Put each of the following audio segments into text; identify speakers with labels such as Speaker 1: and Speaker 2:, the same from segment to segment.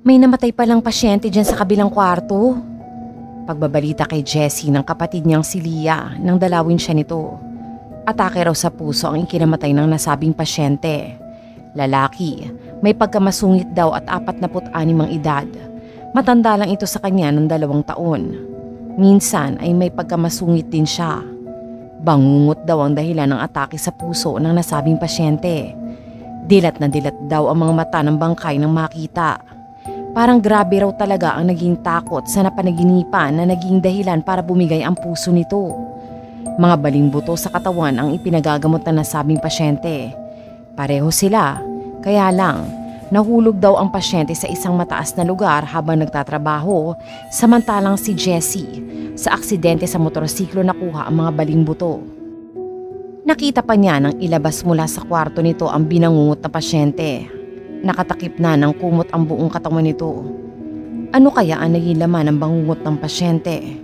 Speaker 1: May namatay palang pasyente dyan sa kabilang kwarto. Pagbabalita kay Jessie ng kapatid niyang si Leah nang dalawin siya nito. Atake raw sa puso ang ikinamatay ng nasabing pasyente. Lalaki, may pagkamasungit daw at 46 ang edad. Matanda lang ito sa kanya ng 2 taon. Minsan ay may pagkamasungit din siya. Bangungot daw ang dahilan ng atake sa puso ng nasabing pasyente. Dilat na dilat daw ang mga mata ng bangkay nang makita. Parang grabe raw talaga ang naging takot sa napanaginipan na naging dahilan para bumigay ang puso nito. Mga baling buto sa katawan ang ipinagagamot na nasabing pasyente. Pareho sila, kaya lang nahulog daw ang pasyente sa isang mataas na lugar habang nagtatrabaho, samantalang si Jessie sa aksidente sa motorsiklo nakuha ang mga baling buto. Nakita pa niya nang ilabas mula sa kwarto nito ang binangungot na pasyente. Nakatakip na ng kumot ang buong katawan nito. Ano kaya ang naging laman ng bangungot ng pasyente?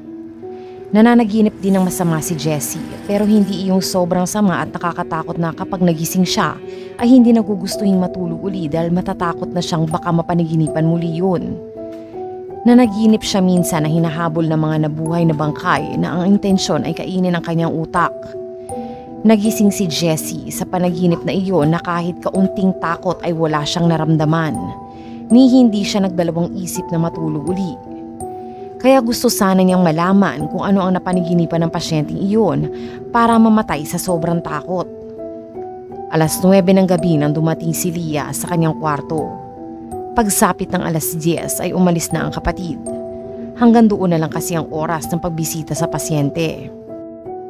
Speaker 1: Nananaginip din ng masama si Jessie, pero hindi iyong sobrang sama at nakakatakot na kapag nagising siya ay hindi nagugustuhing matulog uli dahil matatakot na siyang baka mapanaginipan muli yun. Nanaginip siya minsan na hinahabol ng mga nabuhay na bangkay na ang intensyon ay kainin ang kanyang utak. Nagising si Jessie sa panaginip na iyon na kahit kaunting takot ay wala siyang naramdaman, ni hindi siya nagdalawang isip na matulog uli. Kaya gusto sana niyang malaman kung ano ang napanaginipan ng pasyenteng iyon para mamatay sa sobrang takot. 9:00 ng gabi nang dumating si Leah sa kanyang kwarto. Pagsapit ng 10:00 ay umalis na ang kapatid. Hanggang doon na lang kasi ang oras ng pagbisita sa pasyente.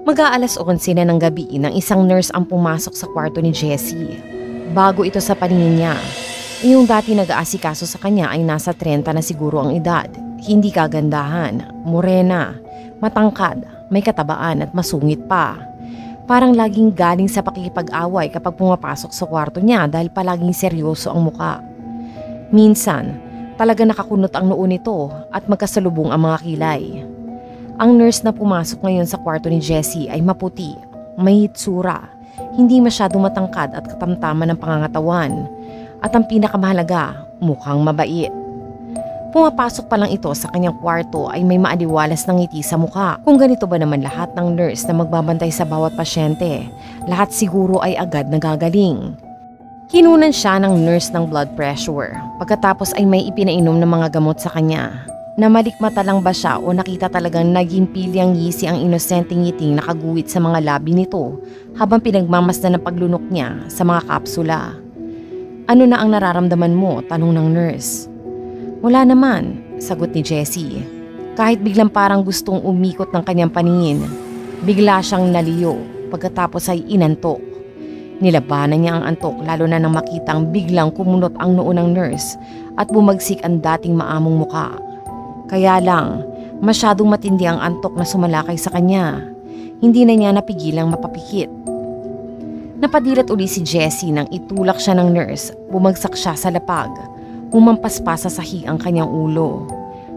Speaker 1: Mag-aalas 11 na ng gabi nang isang nurse ang pumasok sa kwarto ni Jessie. Bago ito sa paningin niya. Yung dati nag-aasikaso sa kanya ay nasa 30 na siguro ang edad. Hindi kagandahan, morena, matangkad, may katabaan at masungit pa. Parang laging galing sa pakikipag-away kapag pumapasok sa kwarto niya dahil palaging seryoso ang muka. Minsan, talaga nakakunot ang noo nito at magkasalubong ang mga kilay. Ang nurse na pumasok ngayon sa kwarto ni Jessie ay maputi, may hitsura, hindi masyadong matangkad at katamtaman ng pangangatawan. At ang pinakamahalaga, mukhang mabait. Pumapasok pa lang ito sa kanyang kwarto ay may maaliwalas na ngiti sa mukha. Kung ganito ba naman lahat ng nurse na magbabantay sa bawat pasyente, lahat siguro ay agad nagagaling. Kinunan siya ng nurse ng blood pressure. Pagkatapos ay may ipinainom ng mga gamot sa kanya. Namalikmata lang ba siya o nakita talagang naging pilyang ngisi ang inosenteng ngiting nakaguwit sa mga labi nito habang pinagmamasdan ng paglunok niya sa mga kapsula. Ano na ang nararamdaman mo? Tanong ng nurse. Wala naman, sagot ni Jessie. Kahit biglang parang gustong umikot ng kanyang paningin, bigla siyang naliyo pagkatapos ay inantok. Nilabanan niya ang antok lalo na nang makitang biglang kumunot ang noo ng nurse at bumagsik ang dating maamong muka. Kaya lang, masyadong matindi ang antok na sumalakay sa kanya. Hindi na niya napigilang mapapikit. Napadilat uli si Jessie nang itulak siya ng nurse, bumagsak siya sa lapag. Umampas pa sa sahig ang kanyang ulo.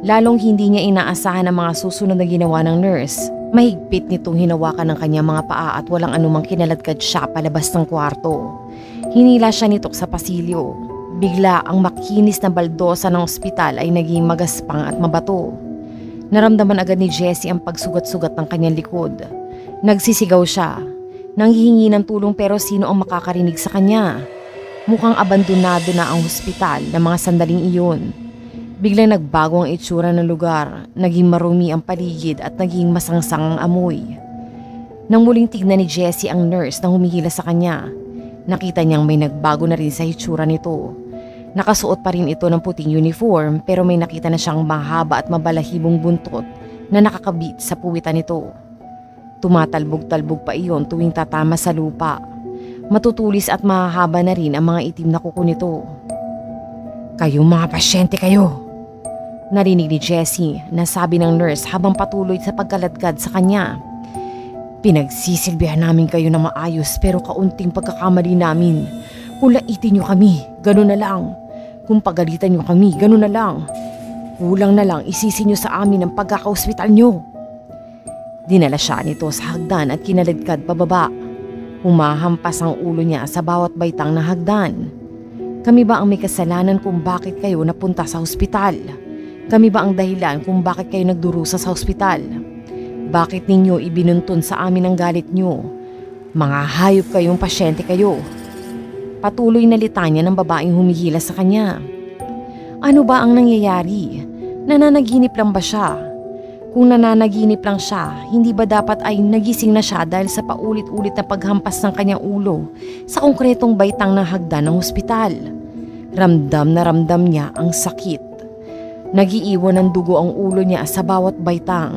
Speaker 1: Lalong hindi niya inaasahan ang mga susunod na ginawa ng nurse. Mahigpit nitong hinawakan ng kanyang mga paa at walang anumang kinaladkad siya palabas ng kwarto. Hinila siya nito sa pasilyo. Bigla ang makinis na baldosa ng ospital ay naging magaspang at mabato. Naramdaman agad ni Jessie ang pagsugat-sugat ng kanyang likod. Nagsisigaw siya. Nanghihingi ng tulong pero sino ang makakarinig sa kanya? Mukhang abandonado na ang ospital ng mga sandaling iyon. Biglang nagbago ang itsura ng lugar, naging marumi ang paligid at naging masangsang ang amoy. Nang muling tignan ni Jessie ang nurse na humihila sa kanya, nakita niyang may nagbago na rin sa itsura nito. Nakasuot pa rin ito ng puting uniform pero may nakita na siyang mahaba at mabalahibong buntot na nakakabit sa puwitan nito. Tumatalbog-talbog pa iyon tuwing tatama sa lupa. Matutulis at mahahaba na rin ang mga itim na kuko nito. "Kayong mga pasyente kayo!" Narinig ni Jessie na sabi ng nurse habang patuloy sa pagkaladkad sa kanya. "Pinagsisilbihan namin kayo na maayos pero kaunting pagkakamali namin. Kung laitin niyo kami, gano'n na lang. Kung pagalitan niyo kami, gano'n na lang. Kulang na lang isisi niyo sa amin ang pagkaka-ospital niyo." Dinala siya nito sa hagdan at kinaladkad pababa. Humahampas ang ulo niya sa bawat baitang na hagdan. Kami ba ang may kasalanan kung bakit kayo napunta sa ospital? Kami ba ang dahilan kung bakit kayo nagdurusa sa ospital? Bakit ninyo ibinuntun sa amin ang galit nyo? Mga hayop kayong pasyente kayo. Patuloy na litanya ng babaeng humihila sa kanya. Ano ba ang nangyayari? Nananaginip lang ba siya? Kung nananaginip lang siya, hindi ba dapat ay nagising na siya dahil sa paulit-ulit na paghampas ng kanyang ulo sa konkretong baitang ng hagdan ng ospital? Ramdam na ramdam niya ang sakit. Nagiiwan ng dugo ang ulo niya sa bawat baitang.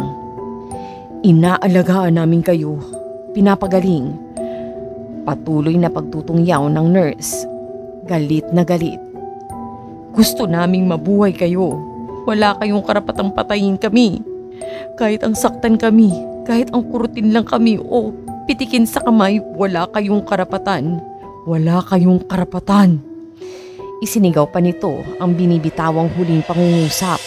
Speaker 1: Inaalagaan namin kayo. Pinapagaling. Patuloy na pagtutungyaw ng nurse. Galit na galit. Gusto naming mabuhay kayo. Wala kayong karapatang patayin kami. Kahit ang saktan kami, kahit ang kurutin lang kami o pitikin sa kamay, wala kayong karapatan. Wala kayong karapatan. Isinigaw pa nito ang binibitawang huling pangungusap.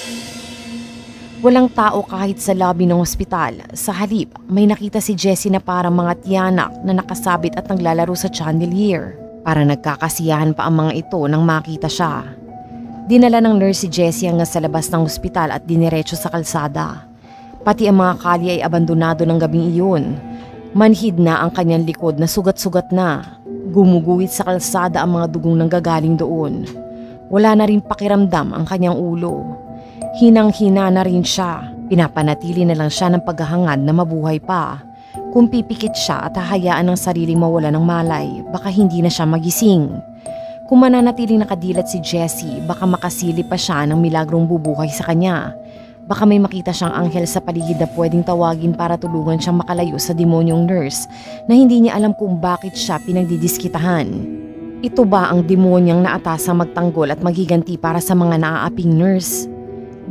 Speaker 1: Walang tao kahit sa lobby ng ospital. Sa halip, may nakita si Jessie na parang mga tiyanak na nakasabit at naglalaro sa chandelier. Para nagkakasiyahan pa ang mga ito nang makita siya. Dinala ng nurse si Jessie hanggang sa labas ng ospital at diniretso sa kalsada. Pati ang mga kalye ay abandonado ng gabing iyon. Manhid na ang kanyang likod na sugat-sugat na. Gumuguhit sa kalsada ang mga dugong nanggagaling doon. Wala na rin pakiramdam ang kanyang ulo. Hinang-hina na rin siya. Pinapanatili na lang siya ng paghahangad na mabuhay pa. Kung pipikit siya at hahayaan ng sariling mawala ng malay, baka hindi na siya magising. Kung mananatiling nakadilat si Jessie, baka makasili pa siya ng milagrong bubuhay sa kanya. Baka may makita siyang anghel sa paligid na pwedeng tawagin para tulungan siyang makalayo sa demonyong nurse na hindi niya alam kung bakit siya pinagdidiskitahan. Ito ba ang demonyang naatasang magtanggol at magiganti para sa mga naaaping nurse?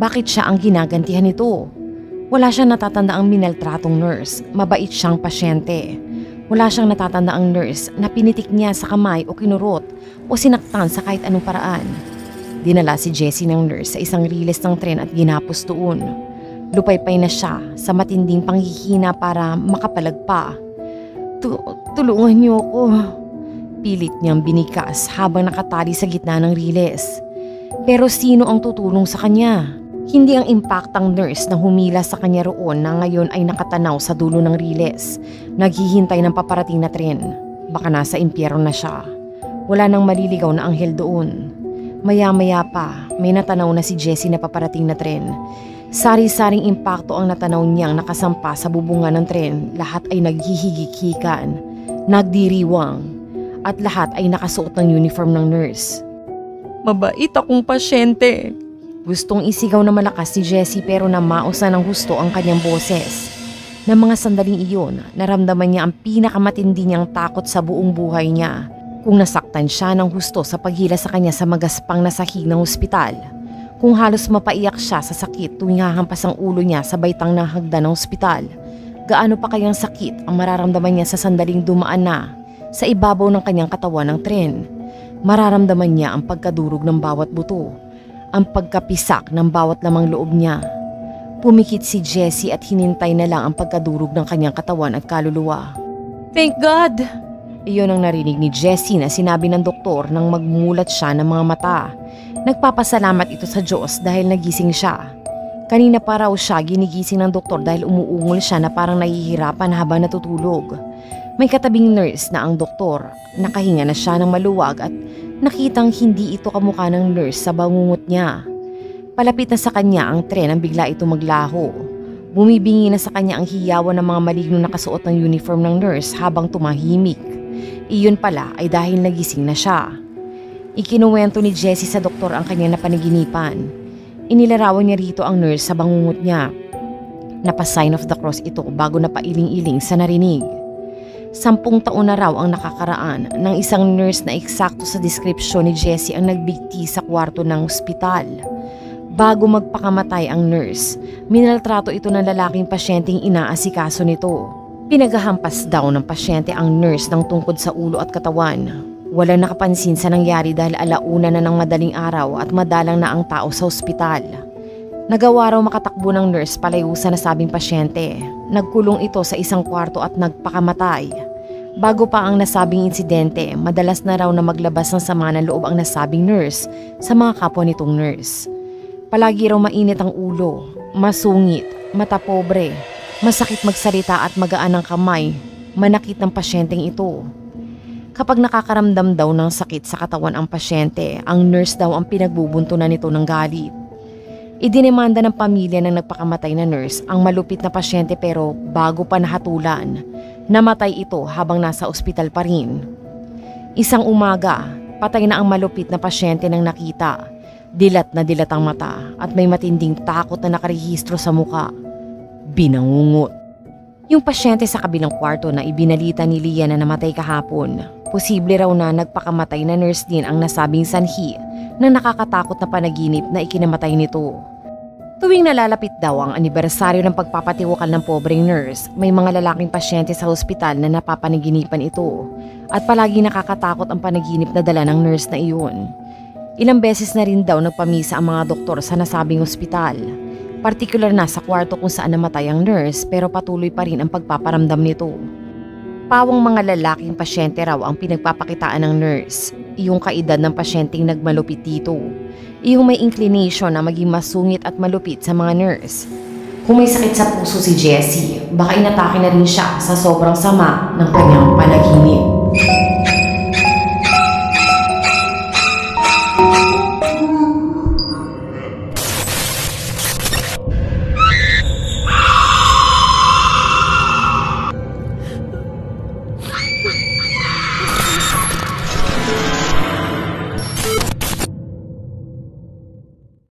Speaker 1: Bakit siya ang ginagantihan nito? Wala siyang natatandaang minaltratong nurse, mabait siyang pasyente. Wala siyang natatandaang nurse na pinitik niya sa kamay o kinurot o sinaktan sa kahit anong paraan. Dinala si Jessie ng nurse sa isang riles ng tren at ginapos doon. Lupaypay na siya sa matinding panghihina para makapalagpa. Tulungan niyo ako. Pilit niyang binikas habang nakatali sa gitna ng riles. Pero sino ang tutulong sa kanya? Hindi ang impaktang nurse na humila sa kanya roon na ngayon ay nakatanaw sa dulo ng riles. Naghihintay ng paparating na tren. Baka nasa impyerno na siya. Wala nang maliligaw na anghel doon. Maya-maya pa, may natanaw na si Jessie na paparating na tren. Sari-saring impakto ang natanaw niyang nakasampa sa bubungan ng tren. Lahat ay naghihigikikan, nagdiriwang, at lahat ay nakasuot ng uniform ng nurse. Mabait akong pasyente. Gustong isigaw na malakas si Jessie pero namaos na ng husto ang kanyang boses. Ng mga sandaling iyon, naramdaman niya ang pinakamatindi niyang takot sa buong buhay niya. Kung nasaktan siya ng husto sa paghila sa kanya sa magaspang na sahig ng ospital. Kung halos mapaiyak siya sa sakit tuwing hahampas ang ulo niya sa baitang ng hagdan ng ospital. Gaano pa kayang sakit ang mararamdaman niya sa sandaling dumaan na sa ibabaw ng kanyang katawan ng tren. Mararamdaman niya ang pagkadurog ng bawat buto, ang pagkapisak ng bawat lamang loob niya. Pumikit si Jessie at hinintay na lang ang pagkadurog ng kanyang katawan at kaluluwa. Thank God! Iyon ang narinig ni Jessie na sinabi ng doktor nang magmulat siya ng mga mata. Nagpapasalamat ito sa Diyos dahil nagising siya. Kanina pa raw siya ginigising ng doktor dahil umuungol siya na parang nahihirapan habang natutulog. May katabing nurse na ang doktor. Nakahinga na siya ng maluwag at nakitang hindi ito kamukha ng nurse sa bangungot niya. Palapit na sa kanya ang tren nang bigla ito maglaho. Bumibingi na sa kanya ang hiyawan ng mga maligno nakasuot ng uniform ng nurse habang tumahimik. Iyon pala ay dahil nagising na siya. Ikinuwento ni Jessie sa doktor ang kanyang napanaginipan. Inilarawan niya rito ang nurse sa bangungot niya. Napa-sign of the cross ito bago napailing-iling sa narinig. 10 taon na raw ang nakakaraan ng isang nurse na eksakto sa deskripsyon ni Jessie ang nagbigti sa kwarto ng ospital. Bago magpakamatay ang nurse, minaltrato ito ng lalaking pasyenteng inaasikaso nito. Pinaghahampas daw ng pasyente ang nurse ng tungkod sa ulo at katawan. Walang nakapansin sa nangyari dahil alauna na ng madaling araw at madalang na ang tao sa ospital. Nagawa raw makatakbo ng nurse palayo sa nasabing pasyente. Nagkulong ito sa isang kwarto at nagpakamatay. Bago pa ang nasabing insidente, madalas na raw na maglabas ng sama ng loob ang nasabing nurse sa mga kapwa nitong nurse. Palagi raw mainit ang ulo, masungit, mata pobre, masakit magsalita at magaan ang kamay, manakit ng pasyenteng ito. Kapag nakakaramdam daw ng sakit sa katawan ang pasyente, ang nurse daw ang pinagbubuntunan nito ng galit. Idinemanda ng pamilya ng nagpakamatay na nurse ang malupit na pasyente pero bago pa nahatulan, namatay ito habang nasa ospital pa rin. Isang umaga, patay na ang malupit na pasyente nang nakita. Dilat na dilat ang mata at may matinding takot na nakarehistro sa muka. Binangungot. Yung pasyente sa kabilang kwarto na ibinalita ni Lia na namatay kahapon, posible raw na nagpakamatay na nurse din ang nasabing sanhi ng nakakatakot na panaginip na ikinamatay nito. Tuwing nalalapit daw ang anibersaryo ng pagpapatiwakal ng pobreng nurse, may mga lalaking pasyente sa ospital na napapanaginipan ito at palagi nakakatakot ang panaginip na dala ng nurse na iyon. Ilang beses na rin daw nagpamisa ang mga doktor sa nasabing ospital, partikular na sa kwarto kung saan namatay ang nurse pero patuloy pa rin ang pagpaparamdam nito. Pawang mga lalaking pasyente raw ang pinagpapakitaan ng nurse, iyong kaedad ng pasyenteng nagmalupit dito. Iyong may inclination na maging masungit at malupit sa mga nurse. Kung may sakit sa puso si Jessie, baka inatake na rin siya sa sobrang sama ng kanyang panaginip.